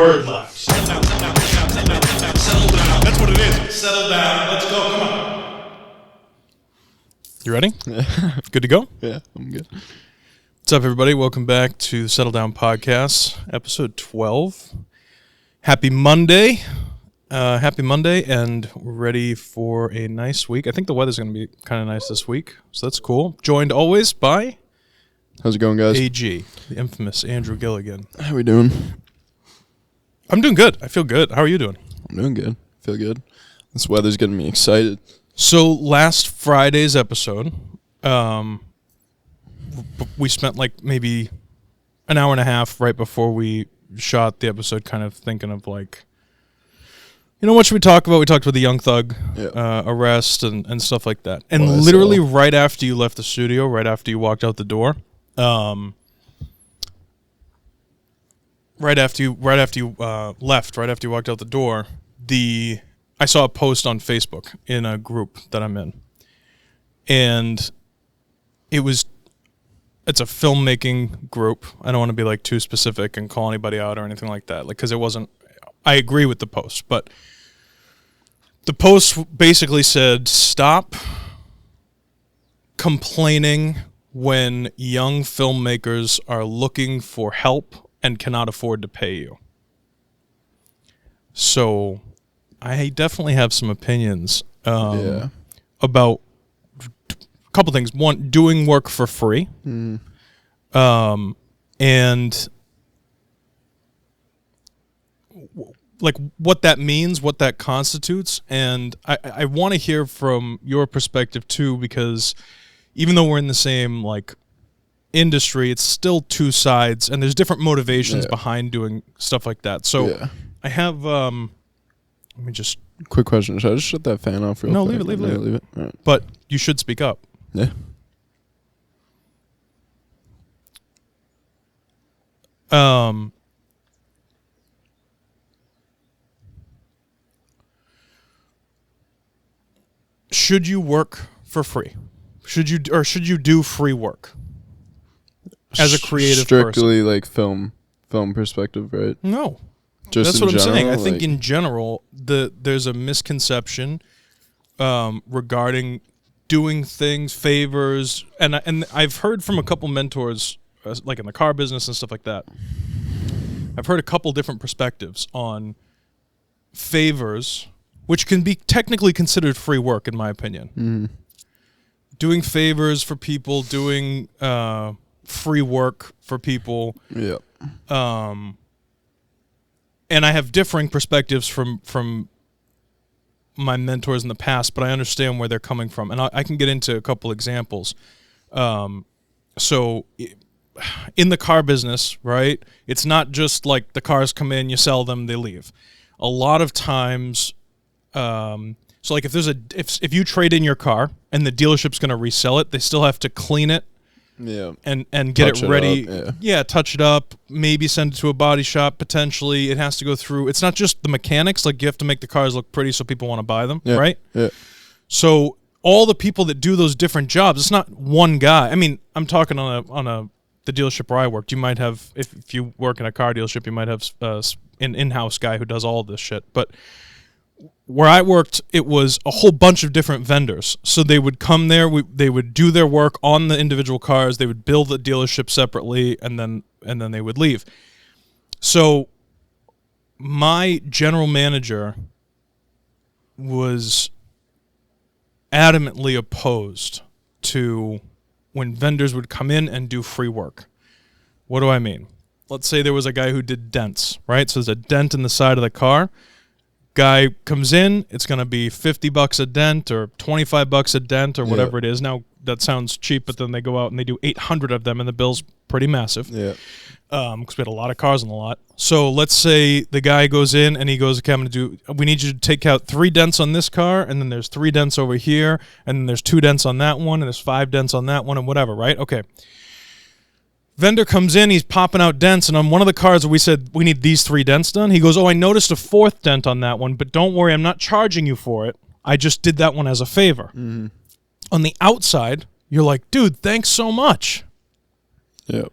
word left. Settle down, settle down, settle down, settle down, settle down, settle down. That's what it is. Settle down. Let's go. Come on. You ready? Yeah. Good to go? Yeah, I'm good. What's up, everybody? Welcome back to the Settle Down Podcsst, episode 12. Happy Monday. And we're ready for a nice week. I think the weather's going to be kind of nice this week, so that's cool. Joined always by How's it going, guys? AG, the infamous Andrew Gilligan. How we doing? I'm doing good. I feel good. How are you doing? I'm doing good. Feel good. This weather's getting me excited. So last Friday's episode, we spent like maybe an hour and a half right before we shot the episode kind of thinking of like, you know, what should we talk about? We talked about the Young Thug arrest and stuff like that. And literally right after you left the studio, right after you walked out the door, right after you walked out the door, I saw a post on Facebook in a group that I'm in. And it's a filmmaking group. I don't want to be like too specific and call anybody out or anything like that. Like, cause I agree with the post, but the post basically said, stop complaining when young filmmakers are looking for help and cannot afford to pay you. So I definitely have some opinions about a couple things. One, doing work for free. And like what that means, what that constitutes. And I want to hear from your perspective too, because even though we're in the same like industry, it's still two sides and there's different motivations behind doing stuff like that. So I have, let me just... Quick question. Should I just shut that fan off real quick? No, leave it. All right. But you should speak up. Yeah. Should you work for free? Should you do free work as a creative Strictly person? like film perspective, right? No. Just that's what general, I'm saying. I think like, in general, there's a misconception regarding doing things, favors, and I've heard from a couple mentors, like in the car business and stuff like that. I've heard a couple different perspectives on favors, which can be technically considered free work, in my opinion. Mm-hmm. Doing favors for people, doing free work for people. Yeah. And I have differing perspectives from my mentors in the past, but I understand where they're coming from. And I can get into a couple examples. So in the car business, right, it's not just like the cars come in, you sell them, they leave. A lot of times, so like if you trade in your car and the dealership's going to resell it, they still have to clean it. Yeah. And get it ready. Touch it up, maybe send it to a body shop, potentially. It has to go through. It's not just the mechanics, like you have to make the cars look pretty so people want to buy them, right? Yeah. So all the people that do those different jobs, it's not one guy. I mean, I'm talking on the dealership where I worked. You might have, if you work in a car dealership, you might have an in-house guy who does all this shit. But where I worked, it was a whole bunch of different vendors. So they would come there, they would do their work on the individual cars, they would bill the dealership separately, and then they would leave. So my general manager was adamantly opposed to when vendors would come in and do free work. What do I mean? Let's say there was a guy who did dents, right? So there's a dent in the side of the car. Guy comes in, it's going to be $50 a dent or $25 a dent or whatever it is. Now, that sounds cheap, but then they go out and they do 800 of them, and the bill's pretty massive. Yeah. Because we had a lot of cars on the lot. So let's say the guy goes in and he goes, okay, we need you to take out 3 dents on this car, and then there's 3 dents over here, and then there's 2 dents on that one, and there's 5 dents on that one, and whatever, right? Okay. Vendor comes in, he's popping out dents, and on one of the cars we said, we need these 3 dents done. He goes, oh, I noticed a 4th dent on that one, but don't worry, I'm not charging you for it. I just did that one as a favor. Mm-hmm. On the outside, you're like, dude, thanks so much. Yep.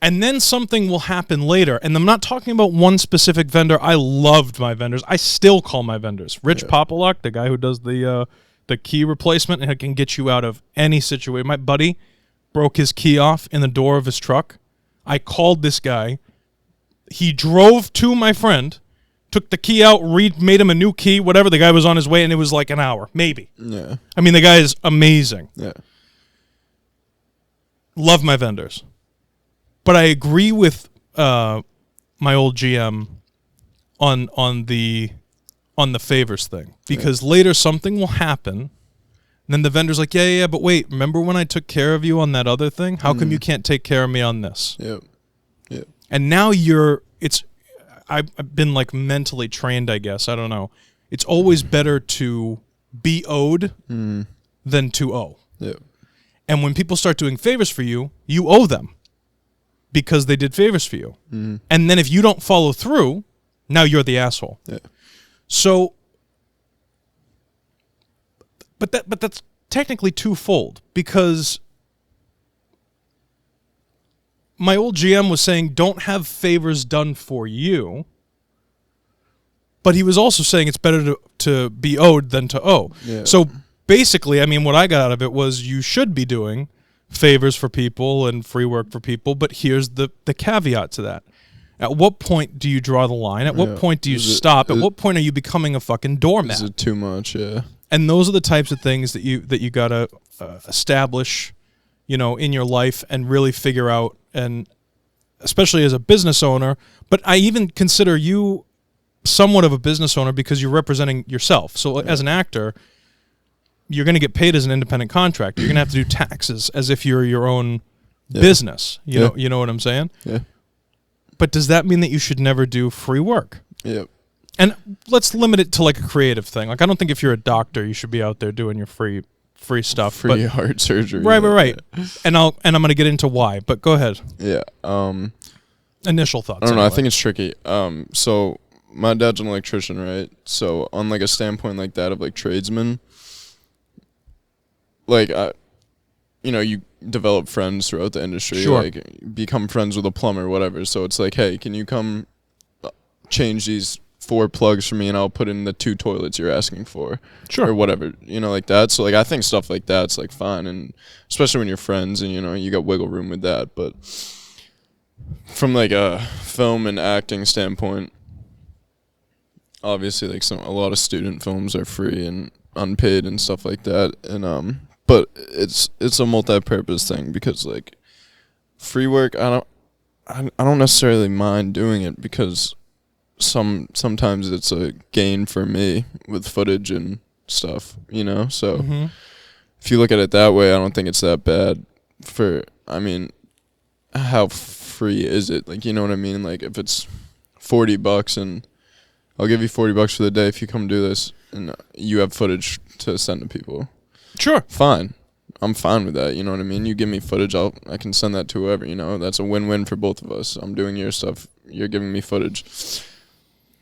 And then something will happen later. And I'm not talking about one specific vendor. I loved my vendors. I still call my vendors. Rich Popolok, the guy who does the key replacement and can get you out of any situation. My buddy broke his key off in the door of his truck. I called this guy. He drove to my friend, took the key out, made him a new key, whatever. The guy was on his way, and it was like an hour, maybe. Yeah. I mean, the guy is amazing. Yeah. Love my vendors. But I agree with my old GM on the favors thing, because later something will happen, and then the vendor's like, yeah, but wait, remember when I took care of you on that other thing? How come you can't take care of me on this? Yep. Yep. And now I've been like mentally trained, I guess. I don't know. It's always better to be owed than to owe. Yep. And when people start doing favors for you, you owe them because they did favors for you. And then if you don't follow through, now you're the asshole. Yeah. So, but that's technically twofold, because my old GM was saying don't have favors done for you, but he was also saying it's better to be owed than to owe. Yeah. So basically, I mean, what I got out of it was you should be doing favors for people and free work for people, but here's the caveat to that. At what point do you draw the line? At what point do you stop? At what point are you becoming a fucking doormat? Is it too much? Yeah. And those are the types of things that you gotta establish, in your life and really figure out, and especially as a business owner. But I even consider you somewhat of a business owner because you're representing yourself. So as an actor, you're going to get paid as an independent contractor. You're going to have to do taxes as if you're your own business. You know what I'm saying? Yeah. But does that mean that you should never do free work? Yep. And let's limit it to like a creative thing. Like, I don't think if you're a doctor, you should be out there doing your free stuff. Free heart surgery. Right. And I'm going to get into why, but go ahead. Yeah. Initial thoughts. I don't know. Anyway. I think it's tricky. So my dad's an electrician, right? So on like a standpoint like that of like tradesmen, like you develop friends throughout the industry. Sure. Like become friends with a plumber, whatever. So it's like, hey, can you come change these 4 plugs for me, and I'll put in the 2 toilets you're asking for, Sure, or whatever, like that. So like I think stuff like that's like fine, and especially when you're friends and you got wiggle room with that. But from like a film and acting standpoint, obviously like a lot of student films are free and unpaid and stuff like that, and but it's a multi-purpose thing, because like free work, I don't necessarily mind doing it, because sometimes it's a gain for me with footage and stuff, so if you look at it that way, I don't think it's that bad. How free is it? Like, you know what I mean? Like, if it's $40 and I'll give you $40 for the day if you come do this, and you have footage to send to people, sure, fine. I'm fine with that, you know what I mean? You give me footage, I can send that to whoever, that's a win-win for both of us. I'm doing your stuff, you're giving me footage.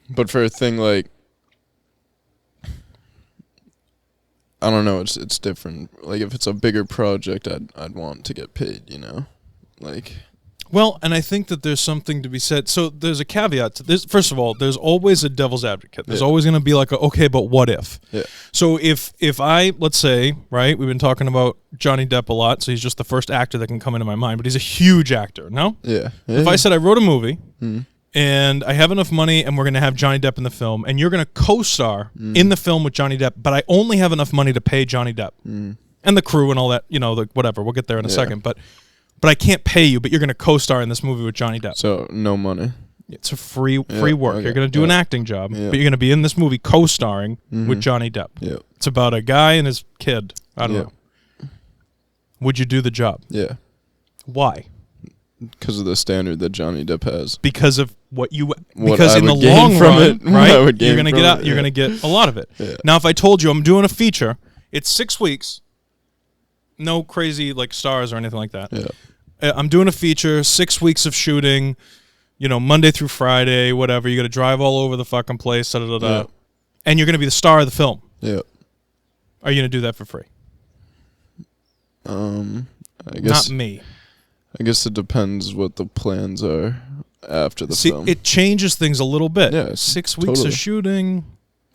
But for a thing like, I don't know, it's different. Like, if it's a bigger project, I'd want to get paid, like. Well, and I think that there's something to be said. So there's a caveat to this. First of all, there's always a devil's advocate. There's always going to be like, okay, but what if? Yeah. So if I, let's say, right, we've been talking about Johnny Depp a lot, so he's just the first actor that can come into my mind, but he's a huge actor, no? Yeah. If I said I wrote a movie, and I have enough money, and we're going to have Johnny Depp in the film, and you're going to co-star in the film with Johnny Depp, but I only have enough money to pay Johnny Depp and the crew and all that, whatever. We'll get there in a second, but I can't pay you, but you're going to co-star in this movie with Johnny Depp. So no money. It's a free work. Okay. You're going to do an acting job, but you're going to be in this movie co-starring with Johnny Depp. Yeah. It's about a guy and his kid. I don't know. Would you do the job? Yeah. Why? Because of the standard that Johnny Depp has. Because of what in the would gain long from run, it. right? I would gain You're going to from get out. it, You're going to get a lot of it. Yeah. Now, if I told you I'm doing a feature, it's 6 weeks. No crazy like stars or anything like that. Yeah. I'm doing a feature, 6 weeks of shooting, Monday through Friday, whatever. You got to drive all over the fucking place, Yeah. and you're going to be the star of the film. Yeah. Are you going to do that for free? I guess. Not me. I guess it depends what the plans are after the See, film. it changes things a little bit. Yeah, 6 weeks totally. of shooting,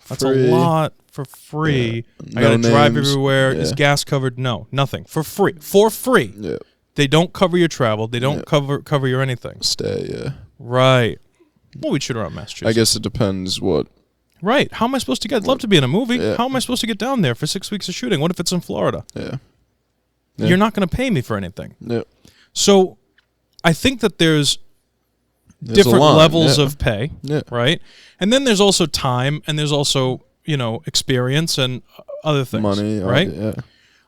that's Free. a lot for free. Yeah. I gotta No drive names. everywhere. Is Yeah. gas covered? No, nothing. For free. For free. Yeah. They don't cover your travel. They don't Yeah. cover your anything. Stay, yeah. Right. Well, we'd shoot around Massachusetts. I guess it depends what. Right. How am I supposed to get? I'd love to be in a movie. Yeah. How am I supposed to get down there for 6 weeks of shooting? What if it's in Florida? Yeah. Yeah. You're not going to pay me for anything. Yeah. So I think that there's There's different a line, levels yeah. of pay, Yeah. right? And then there's also time, and there's also, experience and other things, Money, right? Yeah.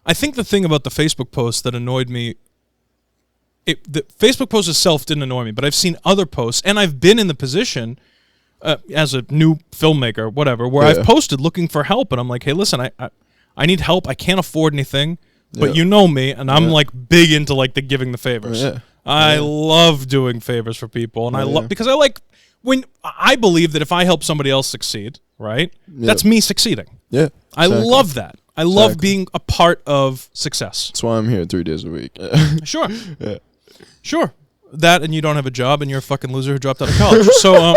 I think the thing about the Facebook post that annoyed me, the Facebook post itself didn't annoy me, but I've seen other posts, and I've been in the position as a new filmmaker, whatever, where I've posted looking for help, and I'm like, hey, listen, I need help. I can't afford anything, but you know me, and I'm like big into like the giving the favors. Yeah. I love doing favors for people, and I love because I like when I believe that if I help somebody else succeed, right, that's me succeeding. Yeah. I exactly. love that. I love being a part of success. That's why I'm here 3 days a week. Sure. Yeah. Sure. That and you don't have a job and you're a fucking loser who dropped out of college. So, I'm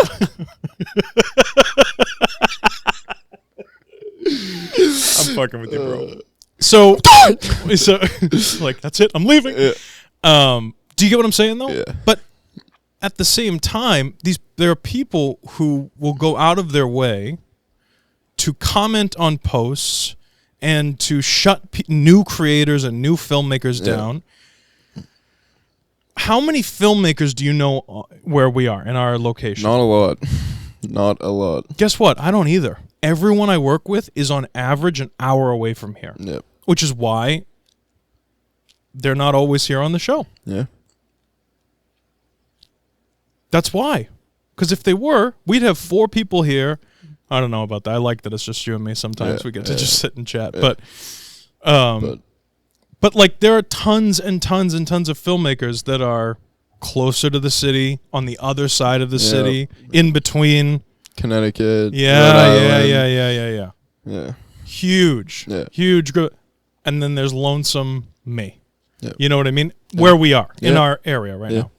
fucking with you, bro. So, like, that's it. I'm leaving. Yeah. Do you get what I'm saying, though? Yeah. But at the same time, there are people who will go out of their way to comment on posts and to shut new creators and new filmmakers down. How many filmmakers do you know where we are in our location? Not a lot. Not a lot. Guess what? I don't either. Everyone I work with is on average an hour away from here, Yep. which is why they're not always here on the show. Yeah. That's why. Because if they were, we'd have 4 people here. I don't know about that. I like that it's just you and me sometimes. We get to just sit and chat. But like there are tons and tons and tons of filmmakers that are closer to the city, on the other side of the city, in between. Connecticut. Yeah. Yeah. Huge. Yeah. Huge. And then there's lonesome me. Yep. You know what I mean? Where we are in Yeah. our area right now.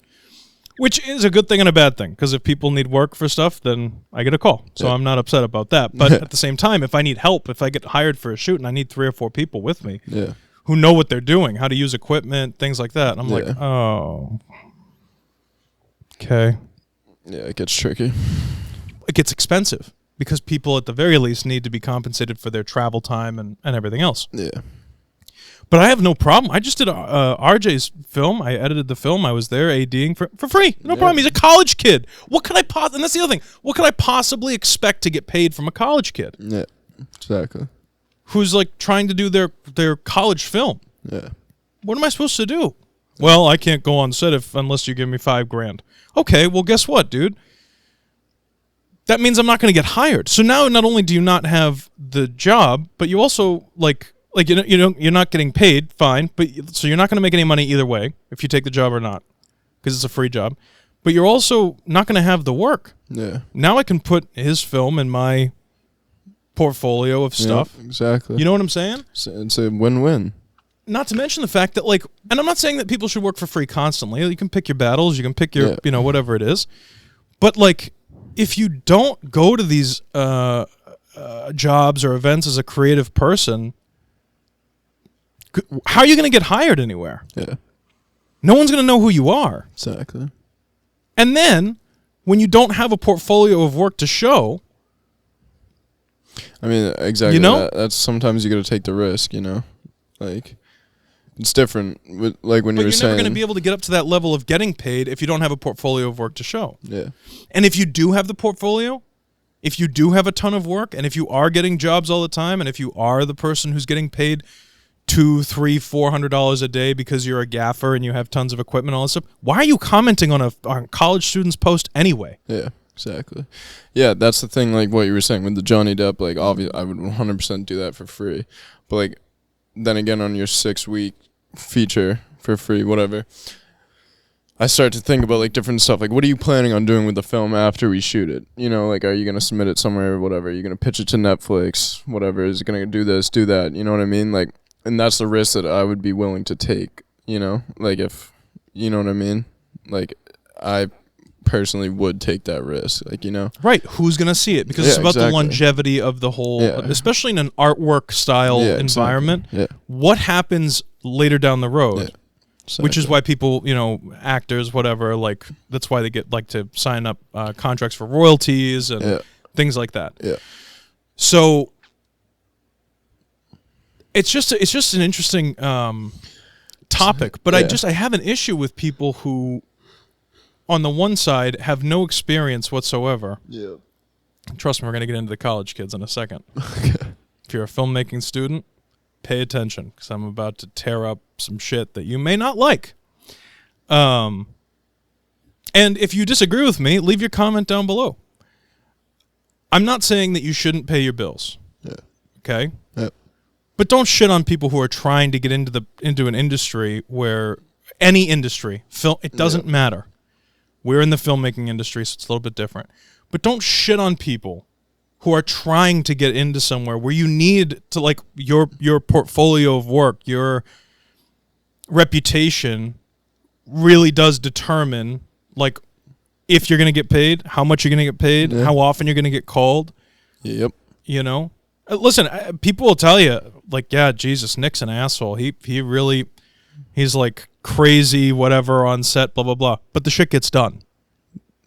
Which is a good thing and a bad thing, because if people need work for stuff, then I get a call. So I'm not upset about that. But at the same time, if I need help, if I get hired for a shoot and I need 3 or 4 people with me who know what they're doing, how to use equipment, things like that, and I'm like, oh, okay. Yeah, it gets tricky. It gets expensive because people at the very least need to be compensated for their travel time and everything else. Yeah. But I have no problem. I just did RJ's film. I edited the film. I was there ADing for free. No problem. He's a college kid. What could I and that's the other thing. What could I possibly expect to get paid from a college kid Yeah. Exactly. who's like trying to do their college film? Yeah. What am I supposed to do? Well, I can't go on set unless you give me $5,000. Okay, well, guess what, dude? That means I'm not going to get hired. So now not only do you not have the job, but you also you're not getting paid, fine, but so you're not going to make any money either way if you take the job or not, because it's a free job. But you're also not going to have the work. Yeah. Now I can put his film in my portfolio of stuff. Yep, exactly. You know what I'm saying? It's a win-win. Not to mention the fact that, like, and I'm not saying that people should work for free constantly. You can pick your battles. You can pick your, whatever it is. But, like, if you don't go to these jobs or events as a creative person, how are you going to get hired anywhere? Yeah. No one's going to know who you are. Exactly. And then, when you don't have a portfolio of work to show... I mean, exactly. You know? That's sometimes you got to take the risk, you know? Like... It's different, like when you were saying. But you're never going to be able to get up to that level of getting paid if you don't have a portfolio of work to show. Yeah. And if you do have the portfolio, if you do have a ton of work, and if you are getting jobs all the time, and if you are the person who's getting paid $200, $300, $400 a day because you're a gaffer and you have tons of equipment and all this stuff, why are you commenting on a college student's post anyway? Yeah, exactly. Yeah, that's the thing, like what you were saying with the Johnny Depp, like obviously I would 100% do that for free. But like, then again on your 6-week feature for free, whatever, I start to think about like different stuff, like what are you planning on doing with the film after we shoot it? You know, like are you going to submit it somewhere or whatever? Are you going to pitch it to Netflix, whatever? Is it going to do this, do that? You know what I mean? Like, and that's the risk that I would be willing to take, you know, like if you know what I mean? Like, I personally would take that risk, like, you know? Right. Who's going to see it? Because it's about the longevity of the whole, especially in an artwork style environment. Yeah. What happens later down the road? Yeah. Exactly. Which is why people, you know, actors, whatever, like, that's why they get, like, to sign up contracts for royalties and things like that. Yeah. So it's just an interesting topic, but I have an issue with people who, on the one side, have no experience whatsoever. Yeah. Trust me, we're going to get into the college kids in a second. Okay. If you're a filmmaking student, pay attention, because I'm about to tear up some shit that you may not like. And if you disagree with me, leave your comment down below. I'm not saying that you shouldn't pay your bills. Yeah. Okay? Yeah. But don't shit on people who are trying to get into an industry where any industry, it doesn't matter. We're in the filmmaking industry, so it's a little bit different. But don't shit on people who are trying to get into somewhere where you need to, like, your portfolio of work, your reputation really does determine, like, if you're going to get paid, how much you're going to get paid, how often you're going to get called. Yep. You know? Listen, people will tell you, like, yeah, Jesus, Nick's an asshole. He's like crazy, whatever, on set, blah, blah, blah. But the shit gets done.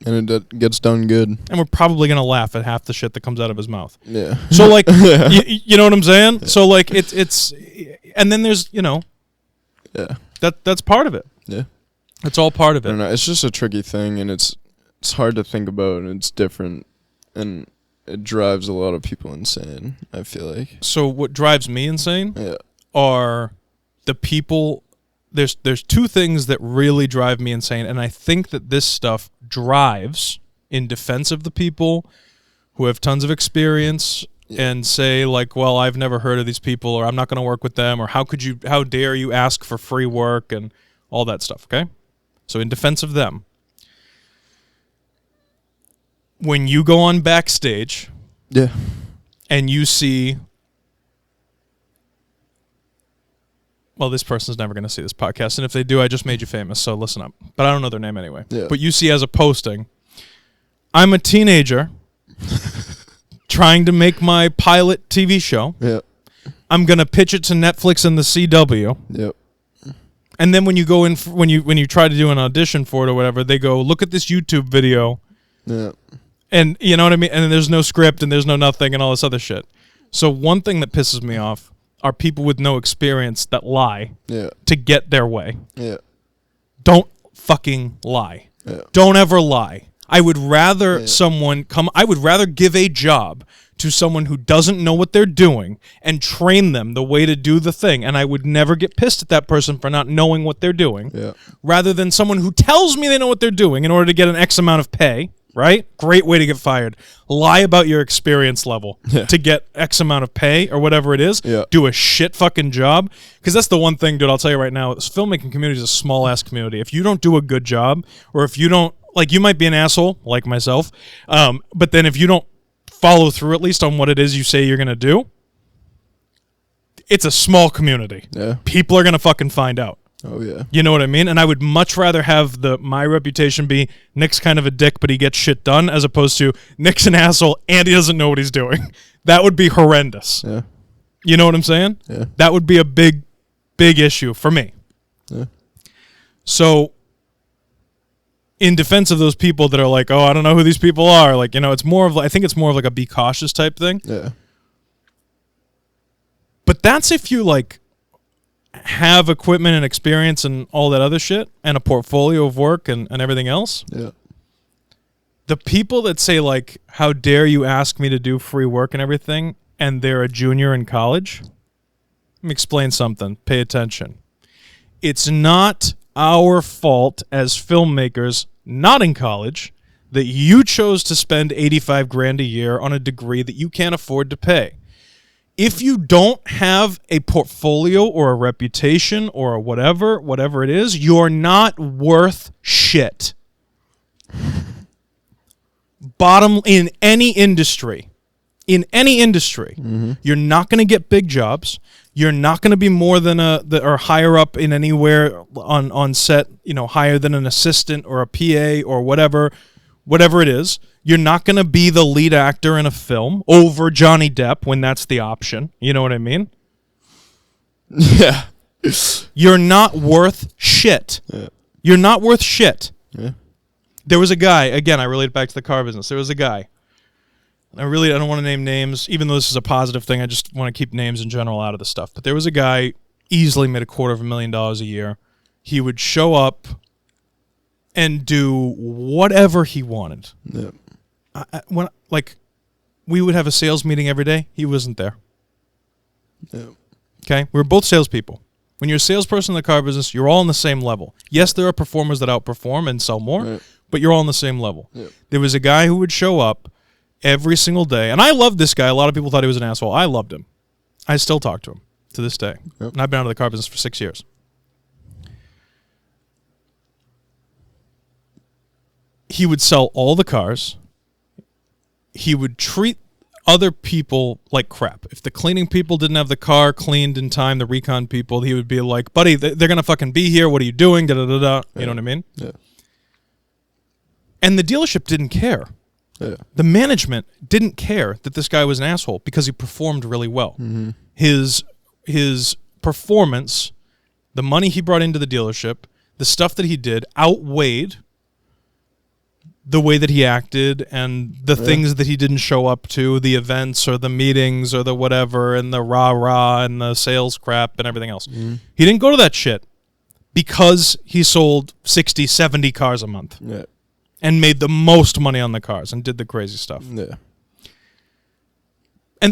And it gets done good. And we're probably going to laugh at half the shit that comes out of his mouth. Yeah. So, like, you know what I'm saying? Yeah. So, like, it's, and then there's, you know. Yeah. That's part of it. Yeah. It's all part of it. I don't know. It's just a tricky thing, and it's hard to think about, and it's different, and it drives a lot of people insane, I feel like. So what drives me insane are the people. There's two things that really drive me insane, and I think that this stuff drives in defense of the people who have tons of experience and say, like, well, I've never heard of these people, or I'm not going to work with them, or how dare you ask for free work, and all that stuff, okay? So in defense of them, when you go on backstage and you see, well, this person's never going to see this podcast, and if they do, I just made you famous, so listen up. But I don't know their name anyway. Yeah. But you see as a posting, I'm a teenager trying to make my pilot TV show. Yeah. I'm going to pitch it to Netflix and the CW. Yep. And then when you go in, when you try to do an audition for it or whatever, they go, look at this YouTube video. Yeah. And you know what I mean? And there's no script and there's no nothing and all this other shit. So one thing that pisses me off are people with no experience that lie to get their way. Yeah. Don't fucking lie. Yeah. Don't ever lie. I would rather I would rather give a job to someone who doesn't know what they're doing and train them the way to do the thing, and I would never get pissed at that person for not knowing what they're doing, rather than someone who tells me they know what they're doing in order to get an X amount of pay, right? Great way to get fired. Lie about your experience level to get X amount of pay or whatever it is. Yeah. Do a shit fucking job, because that's the one thing, dude, I'll tell you right now, this filmmaking community is a small-ass community. If you don't do a good job, or if you don't, like, you might be an asshole, like myself, but then if you don't follow through at least on what it is you say you're going to do, it's a small community. Yeah. People are going to fucking find out. Oh, yeah. You know what I mean? And I would much rather have my reputation be Nick's kind of a dick, but he gets shit done, as opposed to Nick's an asshole and he doesn't know what he's doing. That would be horrendous. Yeah. You know what I'm saying? Yeah. That would be a big, big issue for me. Yeah. So, in defense of those people that are like, oh, I don't know who these people are, like, you know, it's more of, I think it's more of like a be cautious type thing. Yeah. But that's if you, like, have equipment and experience and all that other shit and a portfolio of work and everything else. Yeah. The people that say, like, how dare you ask me to do free work and everything, and they're a junior in college, let me explain something. Pay attention. It's not our fault as filmmakers not in college that you chose to spend $85,000 a year on a degree that you can't afford to pay. If you don't have a portfolio or a reputation or whatever it is, you're not worth shit. In any industry, you're not going to get big jobs. You're not going to be more than or higher up in anywhere on set, higher than an assistant or a PA or whatever it is. You're not going to be the lead actor in a film over Johnny Depp when that's the option. You know what I mean? Yeah. You're not worth shit. Yeah. You're not worth shit. Yeah. There was a guy, again, I relate back to the car business. There was a guy. I don't want to name names, even though this is a positive thing. I just want to keep names in general out of the stuff. But there was a guy, easily made $250,000 a year. He would show up and do whatever he wanted. Yeah. We would have a sales meeting every day. He wasn't there. Yeah. Okay? We were both salespeople. When you're a salesperson in the car business, you're all on the same level. Yes, there are performers that outperform and sell more, Right. but you're all on the same level. Yeah. There was a guy who would show up every single day, and I loved this guy. A lot of people thought he was an asshole. I loved him. I still talk to him to this day. Yep. And I've been out of the car business for 6 years. He would sell all the cars. He would treat other people like crap. If the cleaning people didn't have the car cleaned in time, the recon people, he would be like, buddy, they're going to fucking be here. What are you doing? Da-da-da-da. You know what I mean? Yeah. And the dealership didn't care. Yeah. The management didn't care that this guy was an asshole because he performed really well. Mm-hmm. His performance, the money he brought into the dealership, the stuff that he did outweighed the way that he acted and the things that he didn't show up to, the events or the meetings or the whatever, and the rah-rah and the sales crap and everything else. Mm-hmm. He didn't go to that shit because he sold 60, 70 cars a month Yeah. and made the most money on the cars and did the crazy stuff. Yeah.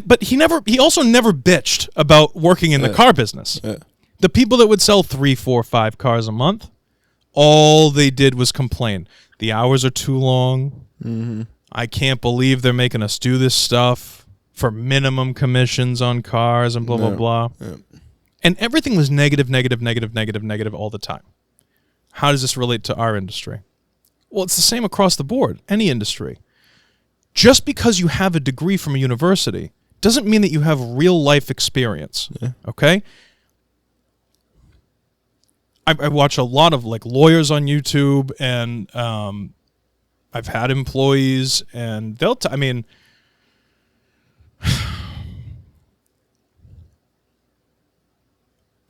But he also never bitched about working in the car business. Yeah. The people that would sell 3, 4, 5 cars a month, all they did was complain. The hours are too long. Mm-hmm. I can't believe they're making us do this stuff for minimum commissions on cars and blah, blah, blah. Yeah. And everything was negative, negative, negative, negative, negative all the time. How does this relate to our industry? Well, it's the same across the board, any industry. Just because you have a degree from a university doesn't mean that you have real life experience. Yeah. Okay? I watch a lot of lawyers on YouTube, and I've had employees, and they'll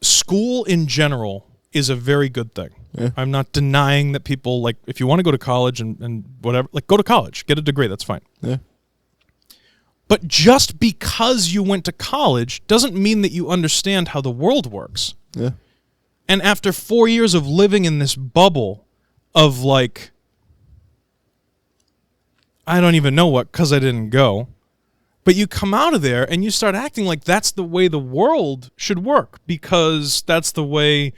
school in general is a very good thing. Yeah. I'm not denying that people, if you want to go to college and whatever, go to college, get a degree, that's fine. Yeah. But just because you went to college doesn't mean that you understand how the world works. Yeah. And after 4 years of living in this bubble of I don't even know what, because I didn't go. But you come out of there and you start acting like that's the way the world should work, because that's the way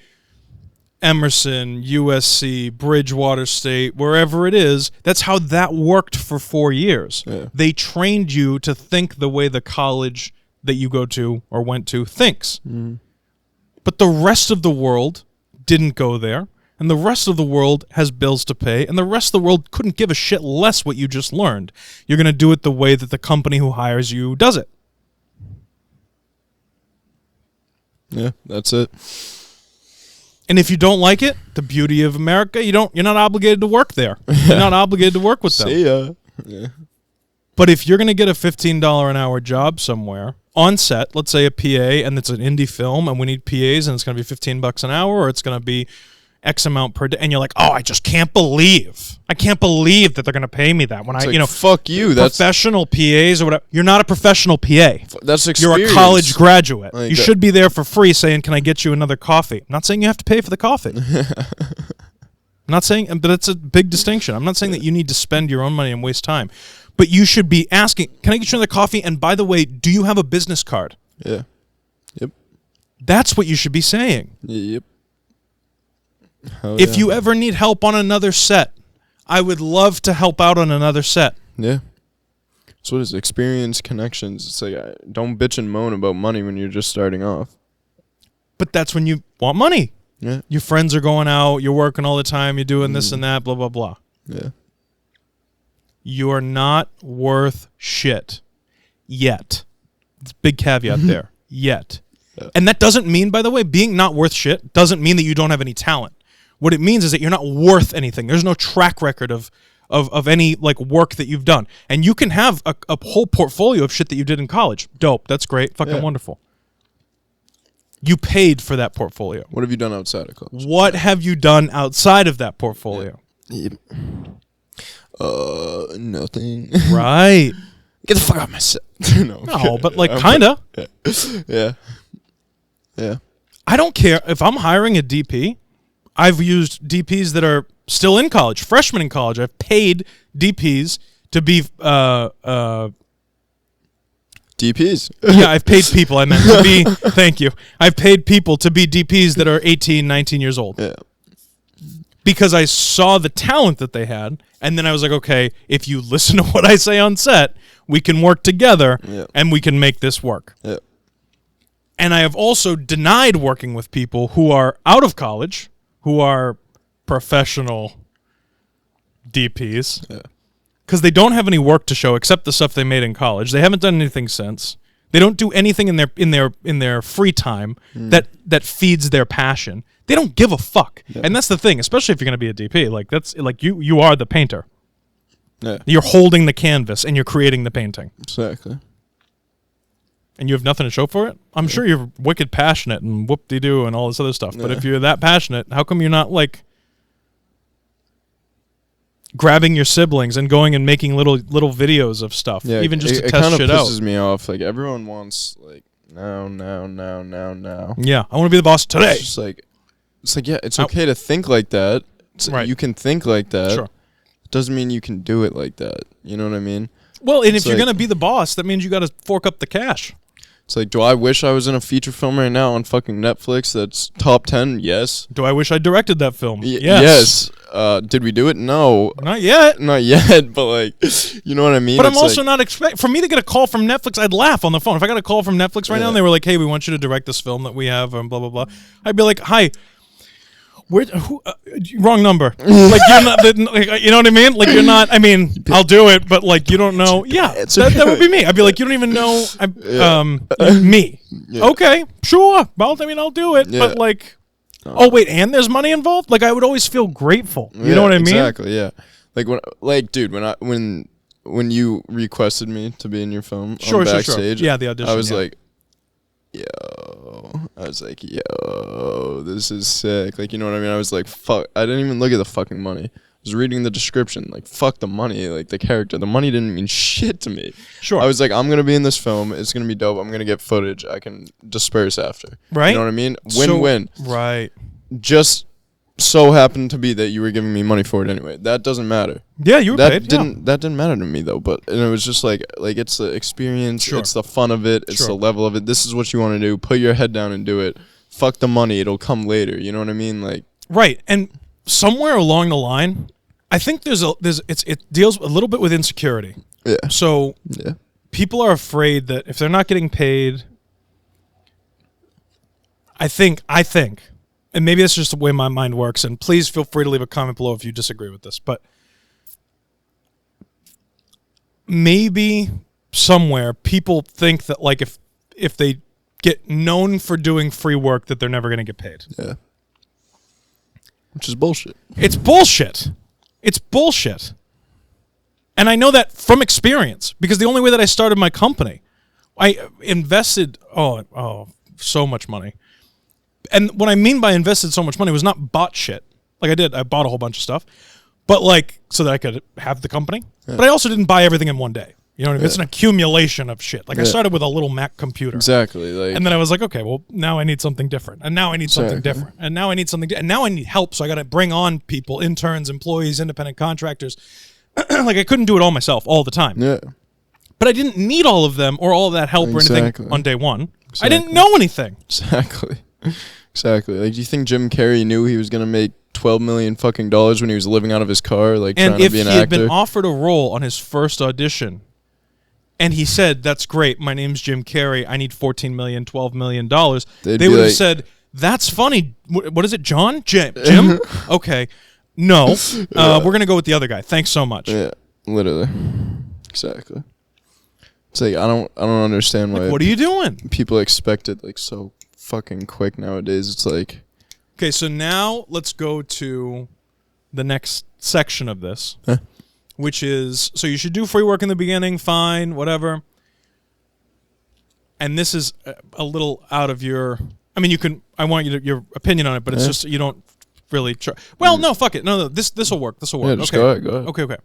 Emerson, USC, Bridgewater State, wherever it is, that's how that worked for 4 years. Yeah. They trained you to think the way the college that you go to or went to thinks. Mm. But the rest of the world didn't go there, and the rest of the world has bills to pay, and the rest of the world couldn't give a shit less what you just learned. You're going to do it the way that the company who hires you does it. Yeah, that's it. And if you don't like it, the beauty of America, you're not obligated to work there. You're not obligated to work with them. See ya. Yeah. But if you're going to get a $15 an hour job somewhere on set, let's say a PA, and it's an indie film, and we need PAs, and it's going to be $15 an hour, or it's going to be X amount per day, and you're like, oh, I just can't believe that they're going to pay me that when It's fuck you. That's professional PAs or whatever. You're not a professional PA. that's experience. You're a college graduate. Like you that. should be there for free saying, can I get you another coffee? I'm not saying you have to pay for the coffee. I'm not saying, but it's a big distinction. I'm not saying that you need to spend your own money and waste time. But you should be asking, can I get you another coffee? And by the way, do you have a business card? Yeah. Yep. That's what you should be saying. Yep. If you ever need help on another set, I would love to help out on another set. Yeah. So what is it? Experience, connections? It's like, don't bitch and moan about money when you're just starting off. But that's when you want money. Yeah. Your friends are going out, you're working all the time, you're doing this and that, blah, blah, blah. Yeah. You're not worth shit. Yet. It's a big caveat there. Yet. And that doesn't mean, by the way, being not worth shit doesn't mean that you don't have any talent. What it means is that you're not worth anything. There's no track record of any like work that you've done. And you can have a whole portfolio of shit that you did in college. Dope. That's great. Fucking wonderful. You paid for that portfolio. What have you done outside of college? What have you done outside of that portfolio? Nothing. Right. Get the fuck out of my set. No, but like kinda. Yeah. I don't care if I'm hiring a DP. I've used DPs that are still in college, freshmen in college. I've paid DPs to be DPs. yeah, I've paid people. I meant to be. Thank you. I've paid people to be DPs that are 18, 19 years old. Yeah. Because I saw the talent that they had, and then I was like, okay, if you listen to what I say on set, we can work together, and we can make this work. Yeah. And I have also denied working with people who are out of college, who are professional DPs. Yeah. Because they don't have any work to show except the stuff they made in college. They haven't done anything since. They don't do anything in their free time that feeds their passion. They don't give a fuck. Yeah. And that's the thing, especially if you're going to be a DP. Like that's like you are the painter. Yeah. You're holding the canvas and you're creating the painting. Exactly. And you have nothing to show for it? I'm sure you're wicked passionate and whoop-de-doo and all this other stuff. But if you're that passionate, how come you're not like grabbing your siblings and going and making little videos of stuff, even just to test shit out? It kind of pisses me off. Like everyone wants like now. Yeah, I want to be the boss today. It's like yeah, it's okay to think like that. Right. You can think like that. Sure. It doesn't mean you can do it like that. You know what I mean? Well, and if you're gonna be the boss, that means you got to fork up the cash. It's like, do I wish I was in a feature film right now on fucking Netflix that's top 10? Yes. Do I wish I directed that film? Yes. Did we do it? No. Not yet. Not yet, but like, you know what I mean? But I'm also not for me to get a call from Netflix, I'd laugh on the phone. If I got a call from Netflix right now and they were like, hey, we want you to direct this film that we have and blah, blah, blah. I'd be like, hi. Wrong number. Like you're not, you know what I mean? Like you're not. I mean, I'll do it, but like you don't know. Yeah, that would be me. I'd be like, you don't even know. Me. Yeah. Okay, sure. Well, I mean, I'll do it, but like, oh wait, and there's money involved. Like I would always feel grateful. You know what I mean? Exactly. Yeah. Like dude, when you requested me to be in your film on Backstage, yeah, the audition. I was like, yo, this is sick. Like, you know what I mean? I was like, fuck. I didn't even look at the fucking money. I was reading the description. Like, fuck the money. Like, the character. The money didn't mean shit to me. Sure. I was like, I'm going to be in this film. It's going to be dope. I'm going to get footage. I can disperse after. Right. You know what I mean? Win-win. Right. Just so happened to be that you were giving me money for it anyway. That doesn't matter. Yeah, you were paid. That didn't matter to me though. But and it was just like it's the experience, it's the fun of it, it's the level of it. This is what you want to do. Put your head down and do it. Fuck the money. It'll come later. You know what I mean? Like right. And somewhere along the line, I think it deals a little bit with insecurity. Yeah. So people are afraid that if they're not getting paid, I think. And maybe that's just the way my mind works, and please feel free to leave a comment below if you disagree with this, but maybe somewhere people think that like if they get known for doing free work that they're never going to get paid. Yeah. Which is bullshit. It's bullshit. It's bullshit. And I know that from experience because the only way that I started my company, I invested so much money. And what I mean by invested so much money was not bought shit. Like I bought a whole bunch of stuff, but like so that I could have the company. Yeah. But I also didn't buy everything in one day. You know what I mean? It's an accumulation of shit. Like I started with a little Mac computer. Exactly. Like, and then I was like, okay, well now I need something different. And now I need something different. And now I need something and now I need help. So I got to bring on people, interns, employees, independent contractors. Like I couldn't do it all myself all the time. Yeah. But I didn't need all of them or all of that help or anything on day one. Exactly. I didn't know anything. Exactly. Like, do you think Jim Carrey knew he was gonna make $12 million fucking dollars when he was living out of his car, like trying to be an actor? And if he had been offered a role on his first audition, and he said, "That's great. My name's Jim Carrey. I need $14 million, $12 million," they would have said, "That's funny. What is it, John? Jim? Okay, no. We're gonna go with the other guy. Thanks so much." Yeah, literally. Exactly. It's like I don't understand why. Like, what are you doing? People expect it like so fucking quick nowadays. It's like, Okay, so now let's go to the next section of this, which is, so you should do free work in the beginning, fine, whatever. And this is a little out of your, I mean, you can, I want your opinion on it, but it's just, you don't really try. Well, no, fuck it. No, this will work. This will work. yeah, just okay. go ahead. Okay.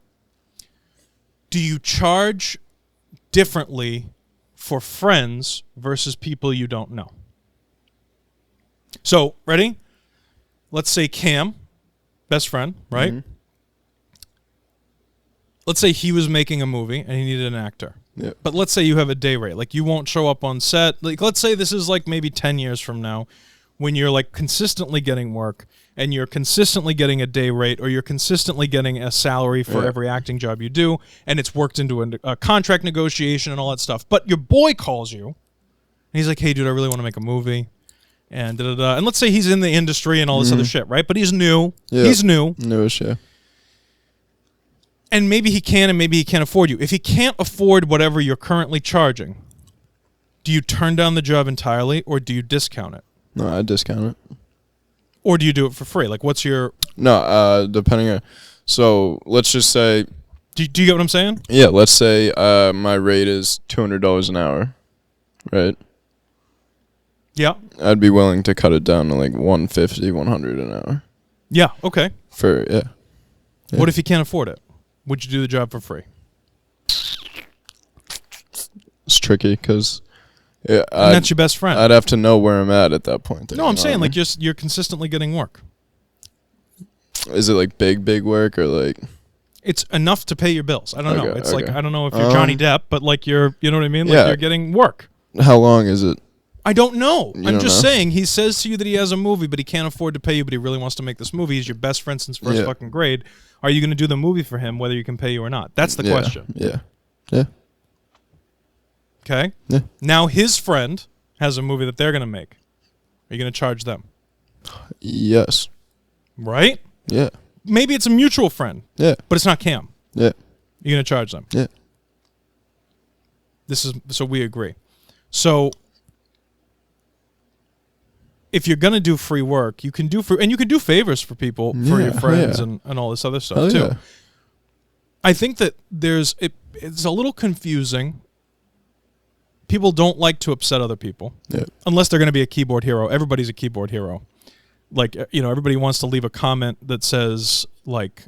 Do you charge differently for friends versus people you don't know? So, ready? Let's say Cam, best friend, right? Mm-hmm. Let's say he was making a movie and he needed an actor. Yeah. But let's say you have a day rate. Like, you won't show up on set. Like, let's say this is like maybe 10 years from now when you're like consistently getting work and you're consistently getting a day rate, or you're consistently getting a salary for every acting job you do, and it's worked into a contract negotiation and all that stuff. But your boy calls you and he's like, hey, dude, I really want to make a movie. And da-da-da. And let's say he's in the industry and all this other shit, right? But he's new. Yeah. He's new. Newish, yeah. And maybe he can and maybe he can't afford you. If he can't afford whatever you're currently charging, do you turn down the job entirely, or do you discount it? No, I discount it. Or do you do it for free? Like, what's your... No, depending on... So, let's just say... Do you get what I'm saying? Yeah, let's say my rate is $200 an hour, right? Yeah. I'd be willing to cut it down to like $150, $100 an hour. Yeah, okay. Yeah. What if you can't afford it? Would you do the job for free? It's tricky because... Yeah, And that's your best friend. I'd have to know where I'm at that point. No, I'm saying, like, you're consistently getting work. Is it like big work or like... It's enough to pay your bills. I don't know. Okay, It's like, okay. I don't know if you're Johnny Depp, but like you know what I mean? Like, Yeah. you're getting work. How long is it? I don't know. You I'm don't just know? saying, he says to you that he has a movie, but he can't afford to pay you, but he really wants to make this movie. He's your best friend since first Yeah. fucking grade. Are you going to do the movie for him, whether you can pay you or not? That's the question. Yeah. Okay? Yeah. Now his friend has a movie that they're going to make. Are you going to charge them? Yes. Right? Yeah. Maybe it's a mutual friend, Yeah. but it's not Cam. Yeah. You're going to charge them. Yeah. So we agree. So if you're going to do free work, you can do favors for people, for your friends and all this other stuff too. Yeah. I think that it's a little confusing. People don't like to upset other people unless they're going to be a keyboard hero. Everybody's a keyboard hero. Like, everybody wants to leave a comment that says, like,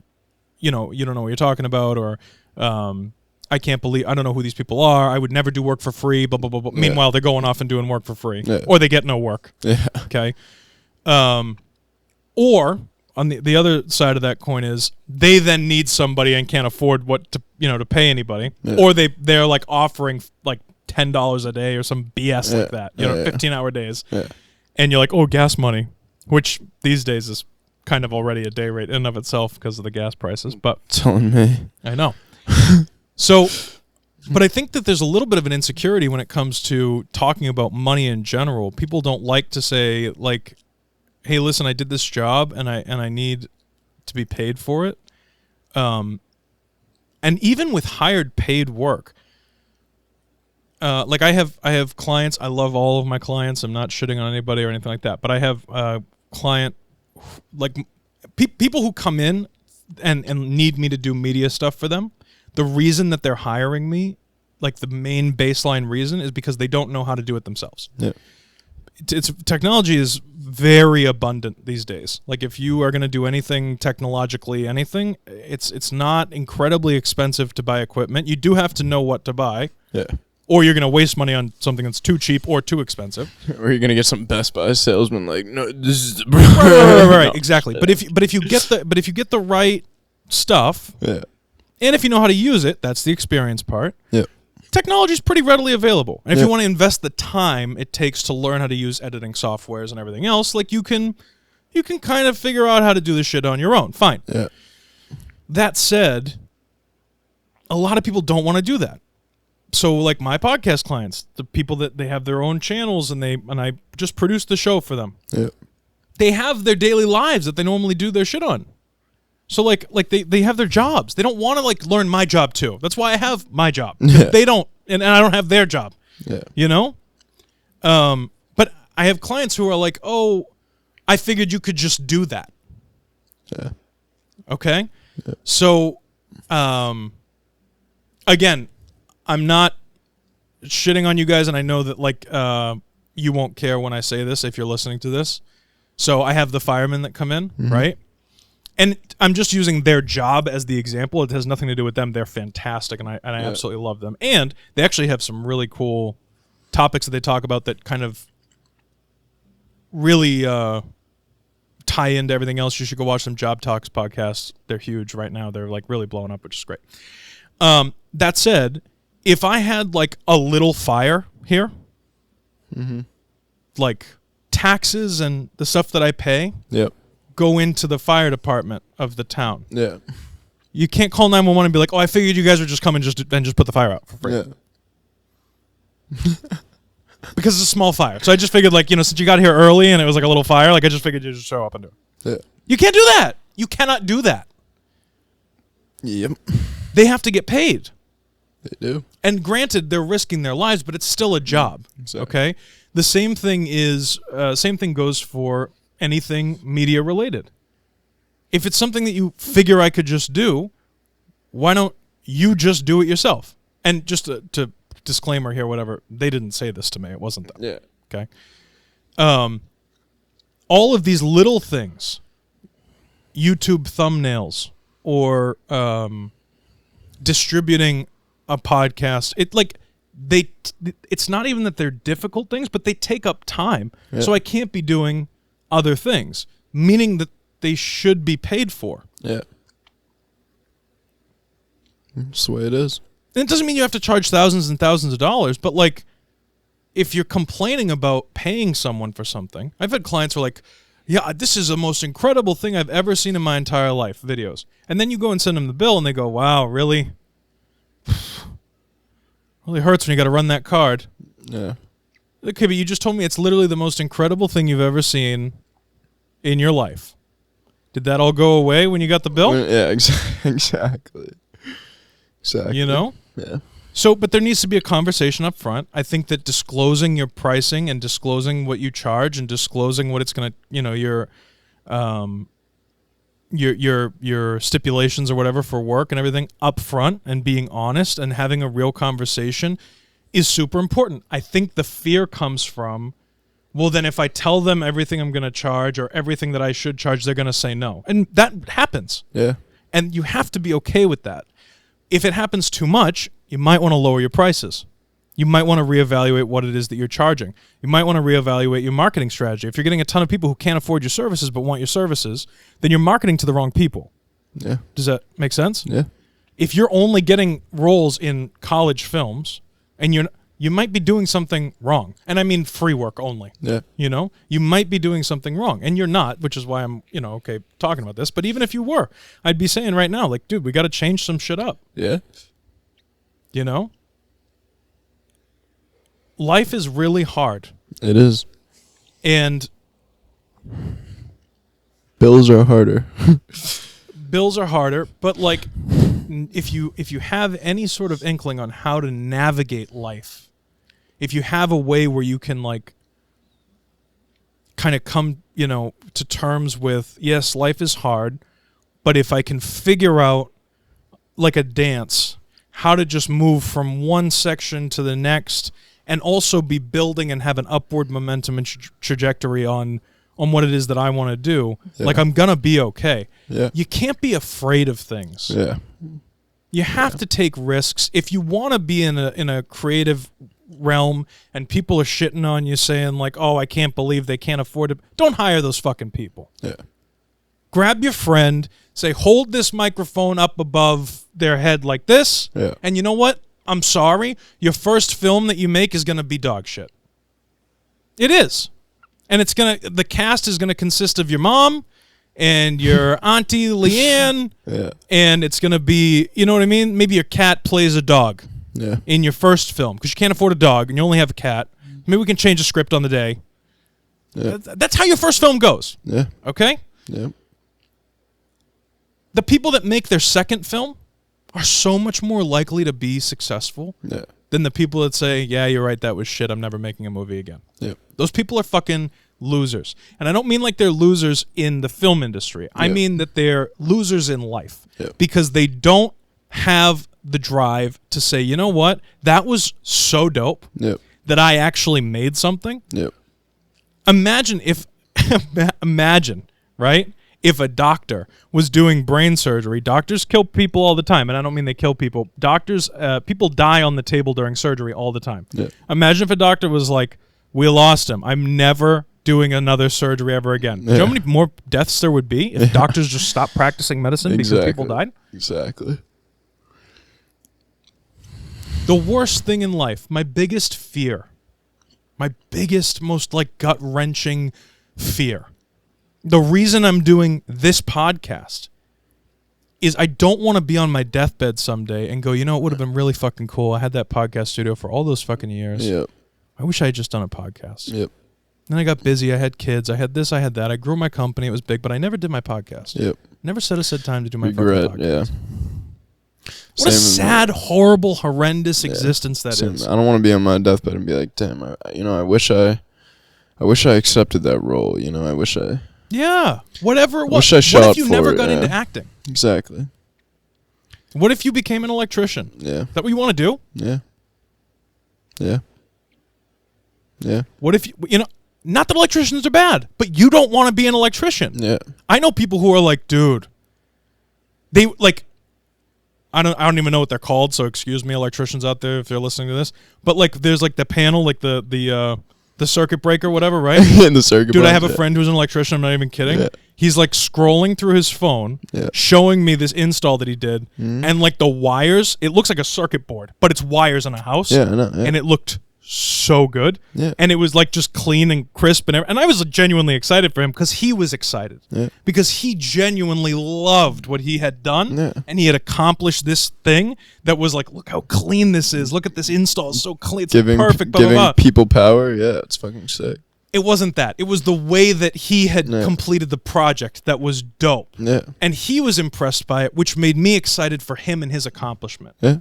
you don't know what you're talking about, or I don't know who these people are. I would never do work for free, blah, blah, blah, blah. Meanwhile, they're going off and doing work for free. Yeah. Or they get no work. Yeah. Okay? Or on the other side of that coin is they then need somebody and can't afford to pay anybody. Yeah. Or they're like offering like $10 a day or some BS like that. 15-hour days. Yeah. And And you're like, oh, gas money, which these days is kind of already a day rate in and of itself because of the gas prices. But telling me. I know. So, but I think that there's a little bit of an insecurity when it comes to talking about money in general. People don't like to say, like, hey, listen, I did this job and I need to be paid for it. And even with hired paid work, like I have clients. I love all of my clients. I'm not shitting on anybody or anything like that. But I have a client, like people who come in and need me to do media stuff for them. The reason that they're hiring me, like the main baseline reason, is because they don't know how to do it themselves. Yeah. Technology is very abundant these days. Like if you are going to do anything technologically, it's not incredibly expensive to buy equipment. You do have to know what to buy. Yeah. Or you're going to waste money on something that's too cheap or too expensive. Or you're gonna get some Best Buy salesman like, no, this is the right, exactly. But if you get the right stuff, yeah, and if you know how to use it, that's the experience part. yeah, Technology is pretty readily available. And if you want to invest the time it takes to learn how to use editing softwares and everything else, like you can kind of figure out how to do this shit on your own. Fine. yeah. That said, a lot of people don't want to do that. So like my podcast clients, the people that they have their own channels and I just produce the show for them. Yeah. They have their daily lives that they normally do their shit on. So like they have their jobs. They don't want to like learn my job too. That's why I have my job. Yeah. They don't, and I don't have their job. Yeah. You know? But I have clients who are like, oh, I figured you could just do that. Yeah. Okay? Yeah. So, again, I'm not shitting on you guys, and I know that, like, you won't care when I say this if you're listening to this. So I have the firemen that come in, right? And I'm just using their job as the example. It has nothing to do with them. They're fantastic, and I absolutely love them. And they actually have some really cool topics that they talk about that kind of really tie into everything else. You should go watch some Job Talks podcasts. They're huge right now. They're like really blowing up, which is great. That said, if I had like a little fire here, like taxes and the stuff that I pay go into the fire department of the town. Yeah. You can't call 911 and be like, oh, I figured you guys would just come and just put the fire out for free. Yeah. Because it's a small fire. So I just figured, like, since you got here early and it was like a little fire, like I just figured you'd just show up and do it. Yeah. You can't do that. You cannot do that. Yep. They have to get paid. They do. And granted, they're risking their lives, but it's still a job. Exactly. Okay? The same thing goes for anything media related. If it's something that you figure I could just do, why don't you just do it yourself? And just to disclaimer here, whatever, they didn't say this to me. It wasn't them. Yeah. Okay. All of these little things, YouTube thumbnails or distributing a podcast, it's not even that they're difficult things, but they take up time. Yeah. So I can't be doing other things, meaning that they should be paid for. Yeah. That's the way it is. And it doesn't mean you have to charge thousands and thousands of dollars, but like, if you're complaining about paying someone for something, I've had clients who are like, yeah, this is the most incredible thing I've ever seen in my entire life, videos. And then you go and send them the bill and they go, wow, really? Really hurts when you got to run that card. Yeah. Okay, but you just told me it's literally the most incredible thing you've ever seen in your life. Did that all go away when you got the bill? Yeah, exactly. Exactly. Yeah. So, but there needs to be a conversation up front. I think that disclosing your pricing and disclosing what you charge and disclosing what it's going to, your stipulations or whatever for work and everything up front and being honest and having a real conversation is super important. I think the fear comes from, well, then if I tell them everything I'm going to charge or everything that I should charge, they're going to say no. And that happens. Yeah. And you have to be okay with that. If it happens too much, you might want to lower your prices. You might want to reevaluate what it is that you're charging. You might want to reevaluate your marketing strategy. If you're getting a ton of people who can't afford your services but want your services, then you're marketing to the wrong people. Yeah. Does that make sense? Yeah. If you're only getting roles in college films, and you might be doing something wrong. And I mean free work only. Yeah. You might be doing something wrong. And you're not, which is why I'm, okay, talking about this. But even if you were, I'd be saying right now, like, dude, we got to change some shit up. Yeah. Life is really hard. It is. And bills are harder. But like, if you have any sort of inkling on how to navigate life, if you have a way where you can like kind of come, to terms with, yes, life is hard, but if I can figure out like a dance, how to just move from one section to the next and also be building and have an upward momentum and trajectory on what it is that I want to do, like I'm going to be okay. Yeah. You can't be afraid of things. Yeah. You have to take risks. If you want to be in a creative realm and people are shitting on you saying like, oh, I can't believe they can't afford it, don't hire those fucking people. Yeah. Grab your friend, say, hold this microphone up above their head like this, and you know what? I'm sorry, your first film that you make is going to be dog shit. It is. And the cast is going to consist of your mom and your auntie Leanne, and it's going to be, you know what I mean? Maybe your cat plays a dog in your first film because you can't afford a dog and you only have a cat. Maybe we can change the script on the day. Yeah. That's how your first film goes. Yeah. Okay? Yeah. The people that make their second film are so much more likely to be successful than the people that say, yeah, you're right, that was shit, I'm never making a movie again. Yep. Those people are fucking losers. And I don't mean like they're losers in the film industry. I mean that they're losers in life. Because they don't have the drive to say, you know what, that was so dope that I actually made something. Imagine if, right, if a doctor was doing brain surgery. Doctors kill people all the time, and I don't mean they kill people. Doctors, people die on the table during surgery all the time. Imagine if a doctor was like, we lost him, I'm never doing another surgery ever again. Do you know how many more deaths there would be if doctors just stopped practicing medicine because people died? Exactly. The worst thing in life, my biggest fear, my biggest, most like gut-wrenching fear, the reason I'm doing this podcast is I don't want to be on my deathbed someday and go, you know, it would have been really fucking cool. I had that podcast studio for all those fucking years. I wish I had just done a podcast. Then I got busy. I had kids. I had this. I had that. I grew my company. It was big, but I never did my podcast. Never set aside time to do my fucking podcast. What a sad, horrible, horrendous existence that is. I don't want to be on my deathbed and be like, damn, I wish I accepted that role. You know, I wish I. Yeah, whatever it was. Wish I shot what if you for never it, got into acting? Exactly. What if you became an electrician? Yeah. Is that what you want to do? Yeah. Yeah. Yeah. What if you know? Not that electricians are bad, but you don't want to be an electrician. Yeah. I know people who are like, dude, they like. I don't even know what they're called, so excuse me, electricians out there if they're listening to this. But like, there's like the panel, like the circuit breaker, whatever, right? In the circuit. Dude, I have a friend who's an electrician. I'm not even kidding. He's like scrolling through his phone, showing me this install that he did, and like the wires. It looks like a circuit board, but it's wires in a house. Yeah, I know. Yeah. And it looked so good. Yeah. And it was like just clean and crisp and everything. And I was genuinely excited for him because he was excited. Yeah. Because he genuinely loved what he had done. Yeah. And he had accomplished this thing that was like, look how clean this is. Look at this install. It's so clean. It's perfect. Blah, giving blah, blah. people power. Yeah, it's fucking sick. It wasn't that. It was the way that he had completed the project that was dope. Yeah. And he was impressed by it, which made me excited for him and his accomplishment. Yeah.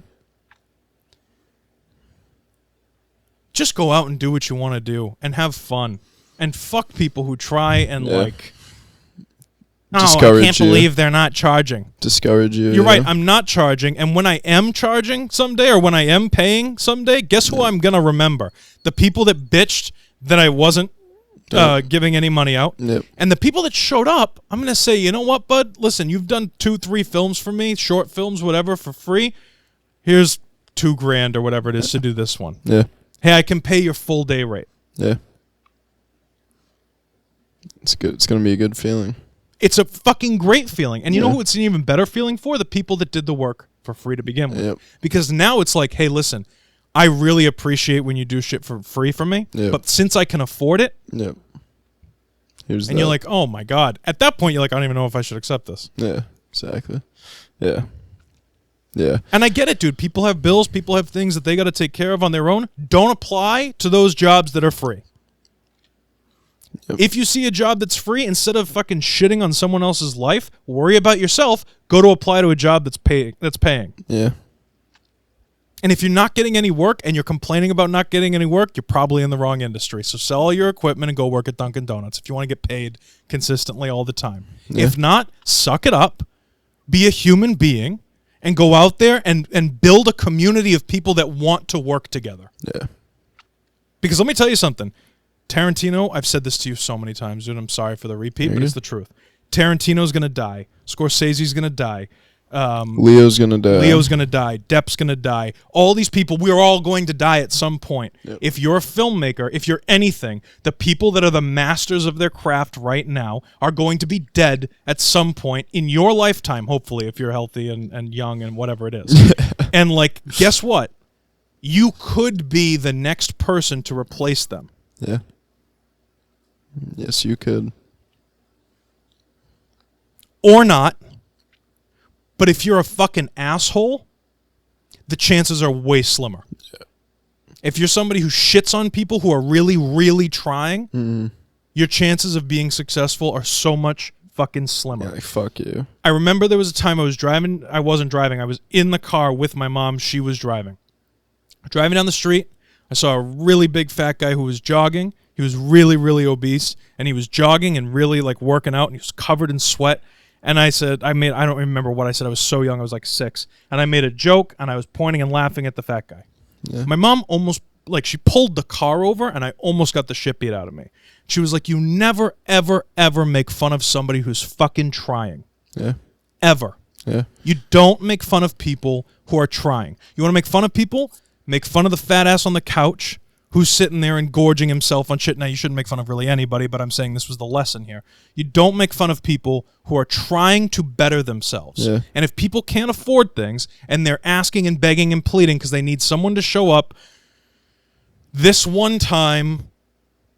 Just go out and do what you want to do and have fun. And fuck people who try and like, oh, I can't believe they're not charging. Discourage you. You're right. I'm not charging. And when I am charging someday or when I am paying someday, guess who I'm going to remember? The people that bitched that I wasn't giving any money out. And the people that showed up, I'm going to say, you know what, bud? Listen, you've done 2-3 films for me, short films, whatever, for free. Here's $2,000 or whatever it is to do this one. Yeah. Hey, I can pay your full day rate. Yeah. It's good. It's going to be a good feeling. It's a fucking great feeling. And you know who it's an even better feeling for? The people that did the work for free to begin with. Yep. Because now it's like, hey, listen, I really appreciate when you do shit for free for me. Yep. But since I can afford it, Yep. Here's and you're like, oh my God. At that point, you're like, I don't even know if I should accept this. Yeah, exactly. Yeah. Yeah. And I get it, dude. People have bills. People have things that they got to take care of on their own. Don't apply to those jobs that are free. Yep. If you see a job that's free, instead of fucking shitting on someone else's life, worry about yourself. Go to apply to a job that's paying. Yeah. And if you're not getting any work and you're complaining about not getting any work, you're probably in the wrong industry. So sell all your equipment and go work at Dunkin' Donuts if you want to get paid consistently all the time. Yeah. If not, suck it up, be a human being, and go out there and build a community of people that want to work together. Yeah. Because let me tell you something. Tarantino, I've said this to you so many times, dude. I'm sorry for the repeat, but it's the truth. Tarantino's going to die. Scorsese's going to die. Leo's going to die. Depp's going to die. All these people, we're all going to die at some point. Yep. If you're a filmmaker, if you're anything, the people that are the masters of their craft right now are going to be dead at some point in your lifetime, hopefully, if you're healthy and young and whatever it is. And, like, guess what? You could be the next person to replace them. Yeah. Yes, you could. Or not. But if you're a fucking asshole, the chances are way slimmer. Yeah. If you're somebody who shits on people who are really, really trying, your chances of being successful are so much fucking slimmer. Yeah, like, fuck you. I remember there was a time I was driving. I wasn't driving. I was in the car with my mom. She was driving. Driving down the street, I saw a really big fat guy who was jogging. He was really, really obese, and he was jogging and really like working out, and he was covered in sweat. And I said, I don't remember what I said. I was so young. I was like 6. And I made a joke, and I was pointing and laughing at the fat guy. Yeah. My mom almost, like, she pulled the car over, and I almost got the shit beat out of me. She was like, you never, ever, ever make fun of somebody who's fucking trying. Yeah. Ever. Yeah. You don't make fun of people who are trying. You want to make fun of people? Make fun of the fat ass on the couch who's sitting there and gorging himself on shit. Now, you shouldn't make fun of really anybody, but I'm saying this was the lesson here. You don't make fun of people who are trying to better themselves. Yeah. And if people can't afford things and they're asking and begging and pleading because they need someone to show up this one time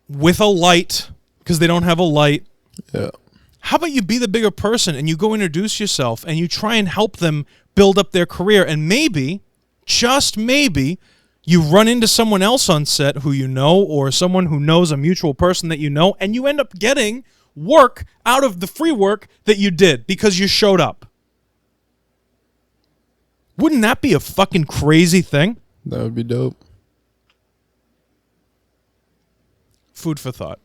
with a light because they don't have a light, Yeah. how about you be the bigger person and you go introduce yourself and you try and help them build up their career, and maybe, just maybe, you run into someone else on set who you know, or someone who knows a mutual person that you know, and you end up getting work out of the free work that you did because you showed up. Wouldn't that be a fucking crazy thing? That would be dope. Food for thought.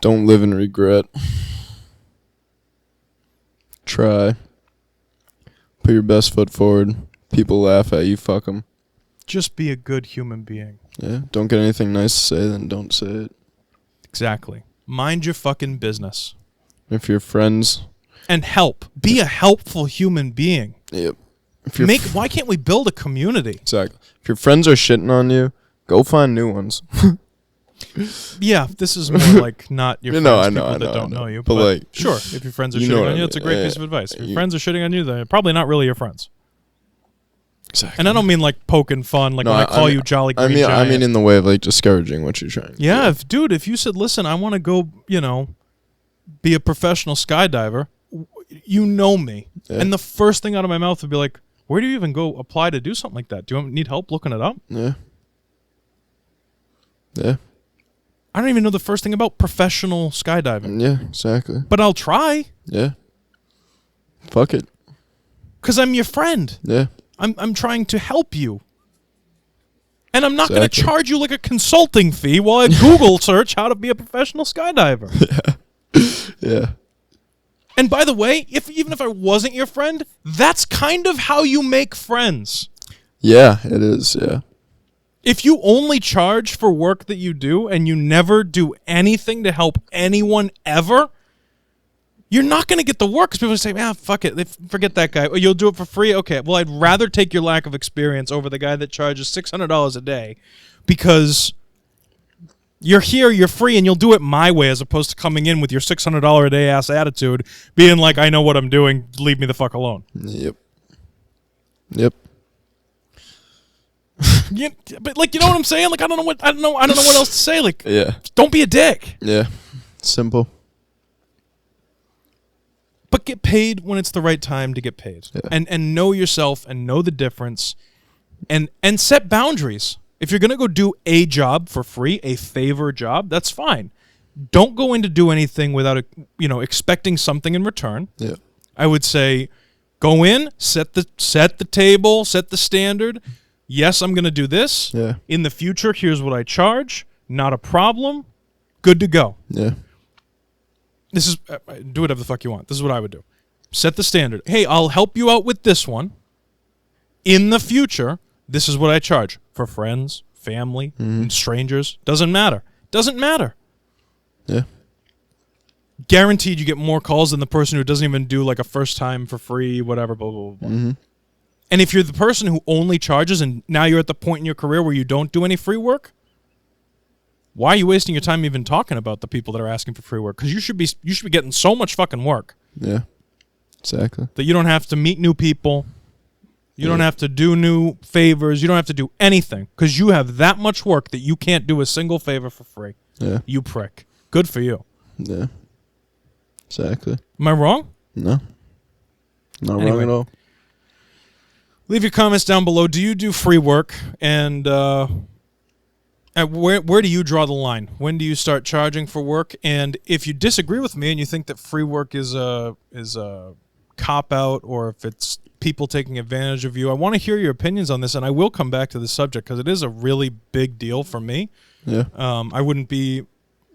Don't live in regret. Try. Put your best foot forward. People laugh at you, fuck them. Just be a good human being. Yeah. Don't get anything nice to say, then don't say it. Exactly. Mind your fucking business. If your friends... And help. Be a helpful human being. Yep. If your Why can't we build a community? Exactly. If your friends are shitting on you, go find new ones. Yeah, this is more like not your friends, I people know, that don't know you. But like, sure, if your friends are you know shitting what on I you, mean. it's a great Yeah, piece of advice. If your you- friends are shitting on you, they're probably not really your friends. exactly. And I don't mean like poking fun, like No, when I call mean- you Jolly I Green mean, Giant. I mean, in the way of like discouraging what you're trying. to Yeah, do. if you said, listen, I want to go, be a professional skydiver, you know me. Yeah. And the first thing out of my mouth would be like, where do you even go apply to do something like that? Do you need help looking it up? Yeah. Yeah. I don't even know the first thing about professional skydiving. Yeah. Exactly. But I'll try, Yeah. Fuck it. because I'm your friend. Yeah. I'm trying to help you. And I'm not going to Exactly. charge you like a consulting fee while I Google search how to be a professional skydiver. Yeah. And by the way, even if I wasn't your friend, that's kind of how you make friends. Yeah. It is. Yeah. If you only charge for work that you do and you never do anything to help anyone ever, you're not going to get the work because people say, fuck it, forget that guy. Or you'll do it for free? Okay, well, I'd rather take your lack of experience over the guy that charges $600 a day because you're here, you're free, and you'll do it my way as opposed to coming in with your $600 a day ass attitude, being like, I know what I'm doing, leave me the fuck alone. Yep. Yep. Yeah, but like, you know what I'm saying? Like, I don't know what else to say. Like, Yeah. don't be a dick. Yeah. Simple. But get paid when it's the right time to get paid. Yeah. And know yourself and know the difference and set boundaries. If you're going to go do a job for free, a favor job, that's fine. Don't go in to do anything without expecting something in return. Yeah. I would say go in, set the table, set the standard. Yes, I'm going to do this. Yeah. In the future, here's what I charge. Not a problem. Good to go. Yeah. This is do whatever the fuck you want. This is what I would do. Set the standard. Hey, I'll help you out with this one. In the future, this is what I charge for friends, family, and strangers. Doesn't matter. Doesn't matter. Yeah. Guaranteed you get more calls than the person who doesn't even do like a first time for free, whatever, blah, blah, blah. Mm-hmm. And if you're the person who only charges and now you're at the point in your career where you don't do any free work, why are you wasting your time even talking about the people that are asking for free work? Because you should be getting so much fucking work Yeah. Exactly. that you don't have to meet new people. You don't have to do new favors. You don't have to do anything because you have that much work that you can't do a single favor for free. Yeah. You prick. Good for you. Yeah. Exactly. Am I wrong? No. Not wrong Anyway. at all. Leave your comments down below. Do you do free work? And where do you draw the line? When do you start charging for work? And if you disagree with me and you think that free work is a cop out, or if it's people taking advantage of you. I want to hear your opinions on this, and I will come back to the subject because it is a really big deal for me. Yeah. I wouldn't be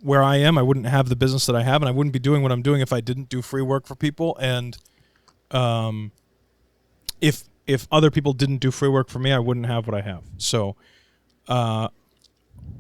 where I am. I wouldn't have the business that I have, and I wouldn't be doing what I'm doing if I didn't do free work for people. And if other people didn't do free work for me, I wouldn't have what I have. So I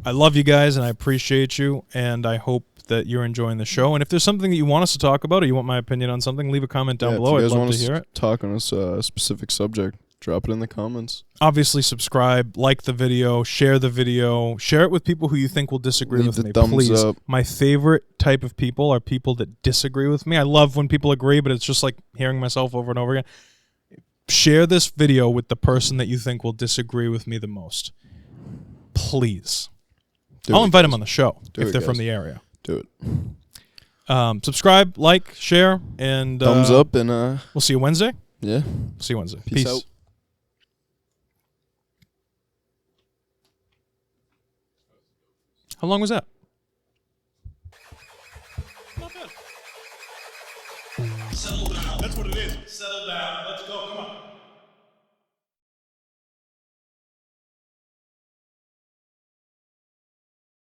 love you guys, and I appreciate you, and I hope that you're enjoying the show. And if there's something that you want us to talk about or you want my opinion on something, leave a comment down below. I'd love to hear it. Talk on a specific subject, drop it in the comments. Obviously, subscribe, like the video, share it with people who you think will disagree Leave with the me. thumbs Please. up. My favorite type of people are people that disagree with me. I love when people agree, but it's just like hearing myself over and over again. Share this video with the person that you think will disagree with me the most. Please. I'll invite them on the show if they're from the area. Do it. Subscribe, like, share, and thumbs up, and we'll see you Wednesday. Yeah. See you Wednesday. Peace out. How long was that?